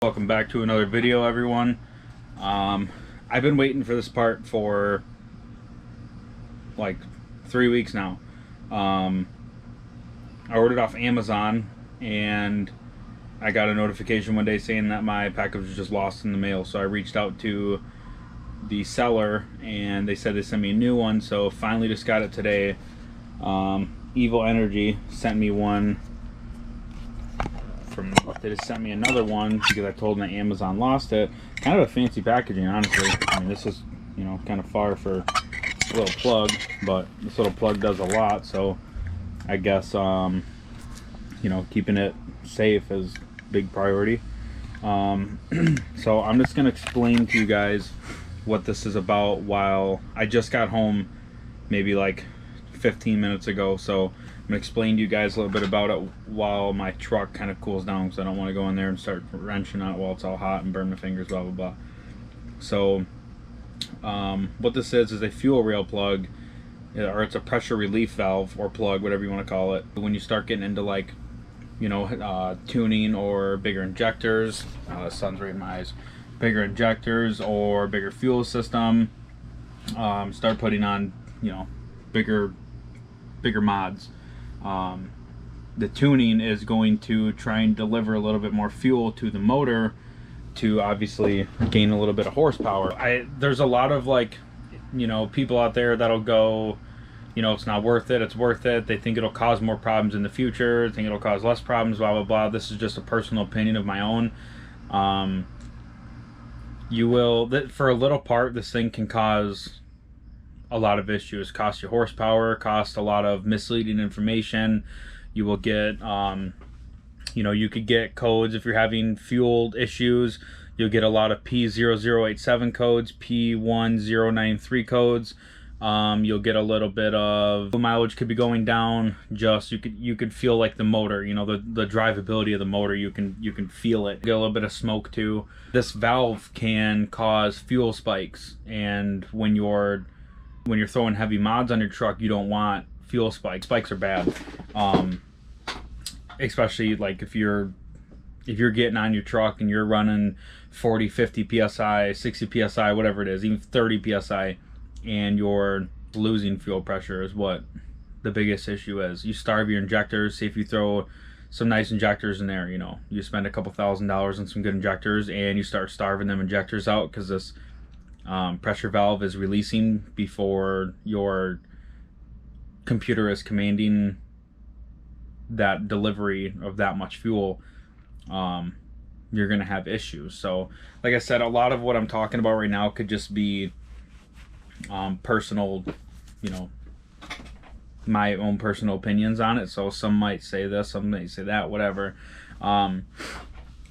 Welcome back to another video, everyone. I've been waiting for this part for like 3 weeks now. I ordered off Amazon and I got a notification one day saying that my package was just lost in the mail. So I reached out to the seller and they said they sent me a new one. So finally just got it today. Evil Energy sent me one. They just sent me another one because I told them that Amazon lost it. Kind of a fancy packaging, honestly. I mean, this is, you know, kind of far for a little plug, but this little plug does a lot. So I guess, you know, keeping it safe is a big priority. So I'm just going to explain to you guys what this is about while I just got home maybe like 15 minutes ago. So I'm going to explain to you guys a little bit about it while my truck kind of cools down, because I don't want to go in there and start wrenching on it while it's all hot and burn my fingers, blah, blah, blah. So what this is a fuel rail plug, or it's a pressure relief valve or plug, whatever you want to call it. When you start getting into, like, you know, tuning or bigger injectors, sun's right in my eyes, bigger injectors or bigger fuel system, start putting on, you know, bigger mods. The tuning is going to try and deliver a little bit more fuel to the motor to obviously gain a little bit of horsepower. There's a lot of, like, you know, people out there that'll go, you know, it's not worth it, it's worth it. They think it'll cause more problems in the future, think it'll cause less problems, blah, blah, blah. This is just a personal opinion of my own. For a little part, this thing can cause a lot of issues. Cost you horsepower, cost a lot of misleading information. You will get, you know, you could get codes if you're having fuel issues. You'll get a lot of P0087 codes, P1093 codes. You'll get a little bit of mileage could be going down. Just you could feel like the motor, you know, the drivability of the motor. You can feel it. Get a little bit of smoke too. This valve can cause fuel spikes, and when you're throwing heavy mods on your truck, you don't want fuel spikes. Spikes are bad, especially like if you're getting on your truck and you're running 40, 50 psi, 60 psi, whatever it is, even 30 psi, and you're losing fuel pressure is what the biggest issue is. You starve your injectors. See if you throw some nice injectors in there, you know, you spend a couple $1,000s on some good injectors and you start starving them injectors out because this pressure valve is releasing before your computer is commanding that delivery of that much fuel. You're gonna have issues. So like I said, a lot of what I'm talking about right now could just be personal, you know, my own personal opinions on it. So some might say this, some might say that, whatever. I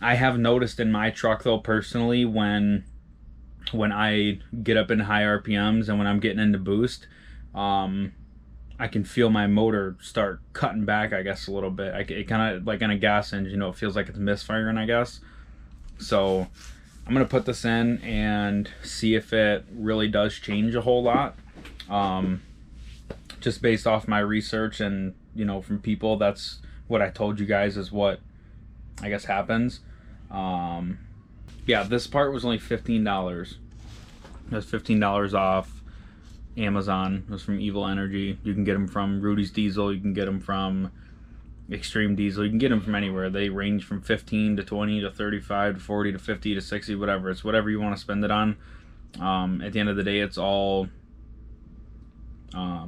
have noticed in my truck though, personally, when I get up in high RPMs and when I'm getting into boost, I can feel my motor start cutting back, I guess, a little bit. It kind of, like in a gas engine, you know, it feels like it's misfiring, I guess. So I'm going to put this in and see if it really does change a whole lot. Just based off my research and, you know, from people, that's what I told you guys is what I guess happens. Yeah, this part was only $15. It was $15 off Amazon. It was from Evil Energy. You can get them from Rudy's Diesel. You can get them from Extreme Diesel. You can get them from anywhere. They range from 15 to 20 to 35 to 40 to 50 to 60, whatever. It's whatever you want to spend it on. At the end of the day, it's all, I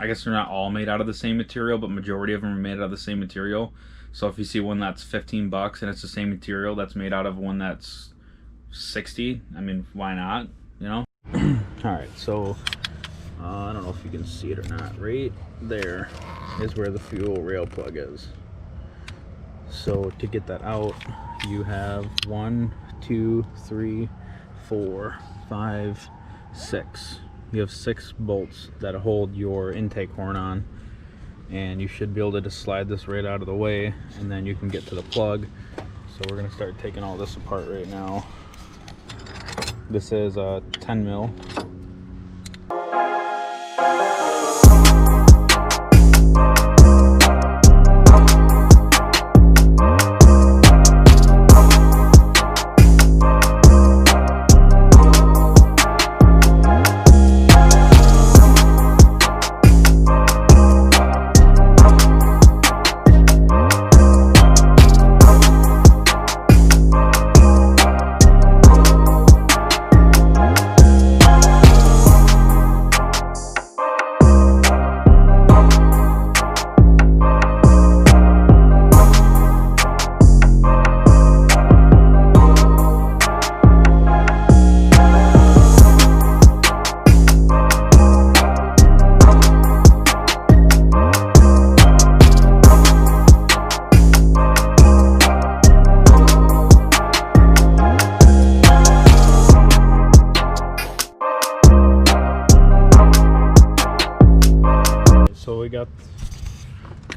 guess they're not all made out of the same material, but majority of them are made out of the same material. So if you see one that's $15 and it's the same material that's made out of one that's 60, I mean, why not, you know? All right, so I don't know if you can see it or not. Right there is where the fuel rail plug is. So to get that out, you have 1, 2, 3, 4, 5, 6. You have 6 bolts that hold your intake horn on, and you should be able to just slide this right out of the way, and then you can get to the plug. So we're gonna start taking all this apart right now. This is a 10 mil.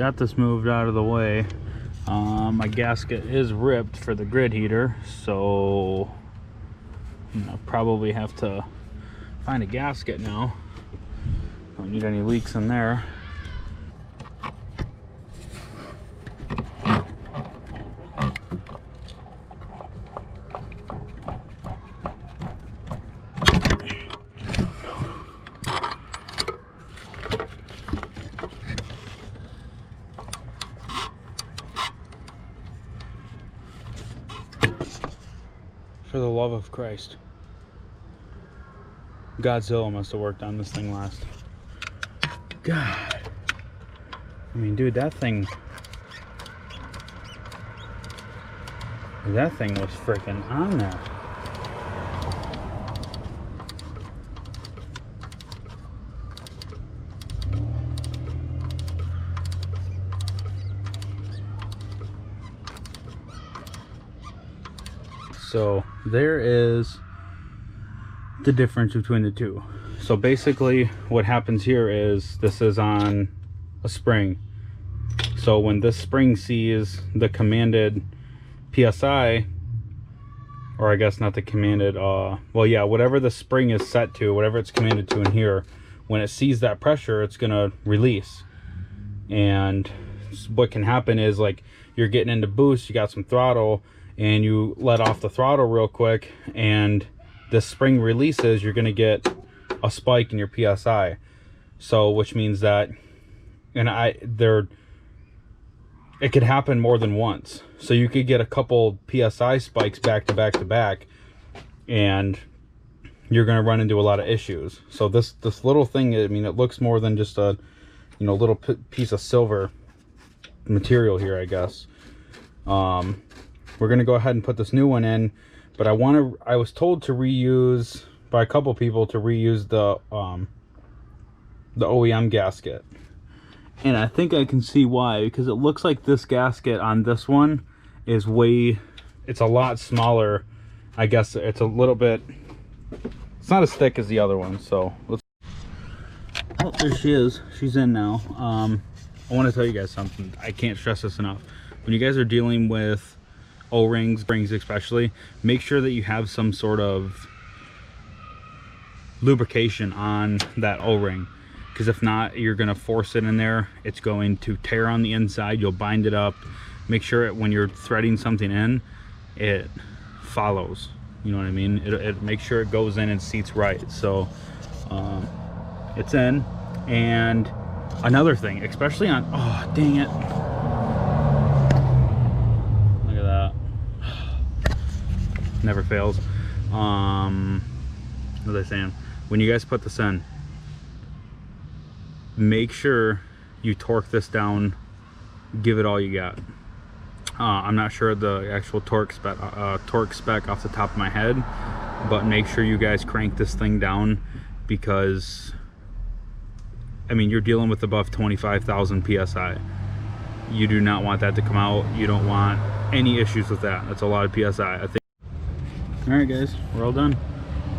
got this moved out of the way. My gasket is ripped for the grid heater, so I'll probably have to find a gasket now. Don't need any leaks in there. For the love of Christ. Godzilla must have worked on this thing last. God. I mean, dude, that thing was freaking on there. So there is the difference between the two. So basically what happens here is this is on a spring. So when this spring sees the commanded PSI, or I guess not the commanded, well yeah, whatever the spring is set to, whatever it's commanded to in here, when it sees that pressure, it's gonna release. And what can happen is, like, you're getting into boost, you got some throttle, and you let off the throttle real quick and the spring releases, you're going to get a spike in your PSI. So which means that, and it could happen more than once. So you could get a couple PSI spikes back to back to back, and you're going to run into a lot of issues. So this little thing, I mean, it looks more than just a, you know, little piece of silver material here, I guess. We're going to go ahead and put this new one in, but I was told to reuse, by a couple people, to reuse the OEM gasket. And I think I can see why, because it looks like this gasket on this one is it's a lot smaller. I guess it's a little bit, it's not as thick as the other one. So let's, oh, there she is. She's in now. I want to tell you guys something. I can't stress this enough. When you guys are dealing with O-rings, springs especially, make sure that you have some sort of lubrication on that O-ring, because if not, you're going to force it in there, it's going to tear on the inside, you'll bind it up. Make sure when you're threading something in, it follows, you know what I mean, it make sure it goes in and seats right. So it's in. And another thing, especially on, oh dang it, never fails. What was I saying? When you guys put this in, make sure you torque this down, give it all you got. I'm not sure the actual torque spec off the top of my head, but make sure you guys crank this thing down, because I mean, you're dealing with above 25,000 PSI. You do not want that to come out. You don't want any issues with that. That's a lot of PSI, I think. All right guys, we're all done.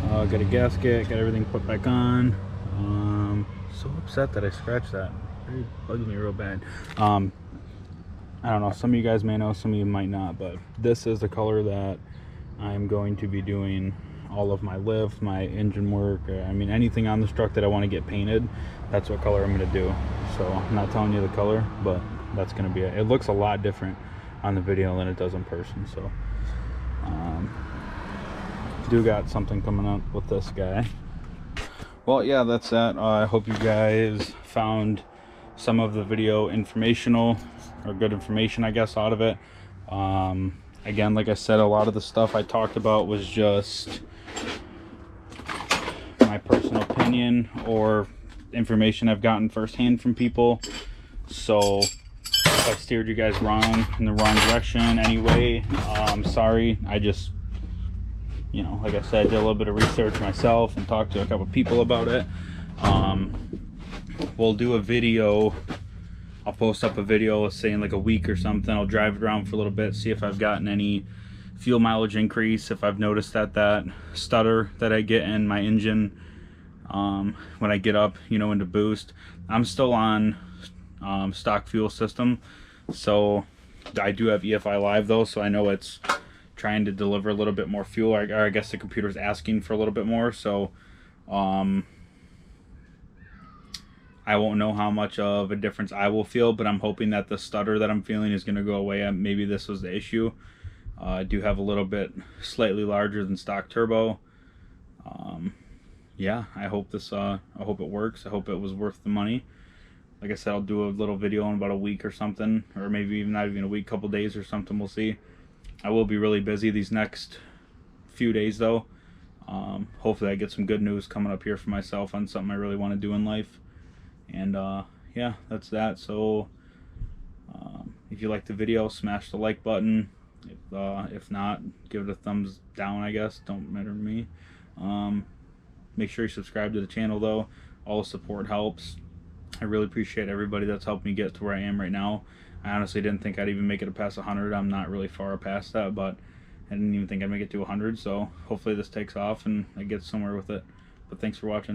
Got a gasket, got everything put back on. So upset that I scratched that. It bugged me real bad. I don't know, some of you guys may know, some of you might not, but this is the color that I'm going to be doing all of my lift, my engine work, I mean anything on this truck that I want to get painted, that's what color I'm going to do. So I'm not telling you the color, but that's going to be it. It looks a lot different on the video than it does in person. So do got something coming up with this guy. Well, yeah, that's that. I hope you guys found some of the video informational, or good information, I guess, out of it. Again, like I said, a lot of the stuff I talked about was just my personal opinion or information I've gotten firsthand from people. So if I steered you guys wrong in the wrong direction anyway, I'm sorry. I just, you know, like I said, did a little bit of research myself and talked to a couple people about it. We'll do a video. I'll post up a video, let's say in like a week or something. I'll drive it around for a little bit, see if I've gotten any fuel mileage increase, if I've noticed that stutter that I get in my engine when I get up, you know, into boost. I'm still on stock fuel system. So I do have EFI Live though, so I know it's trying to deliver a little bit more fuel, or I guess the computer's asking for a little bit more. So I won't know how much of a difference I will feel, but I'm hoping that the stutter that I'm feeling is going to go away. Maybe this was the issue. I do have a little bit slightly larger than stock turbo. Yeah, I hope this. I hope it works. I hope it was worth the money. Like I said, I'll do a little video in about a week or something, or maybe even not even a week, couple days or something. We'll see. I will be really busy these next few days though. Hopefully I get some good news coming up here for myself on something I really want to do in life. And yeah, that's that. So if you liked the video, smash the like button. If not, give it a thumbs down, I guess. Don't matter to me. Make sure you subscribe to the channel though. All the support helps. I really appreciate everybody that's helped me get to where I am right now. I honestly didn't think I'd even make it past 100. I'm not really far past that, but I didn't even think I'd make it to 100. So hopefully this takes off and I get somewhere with it. But thanks for watching.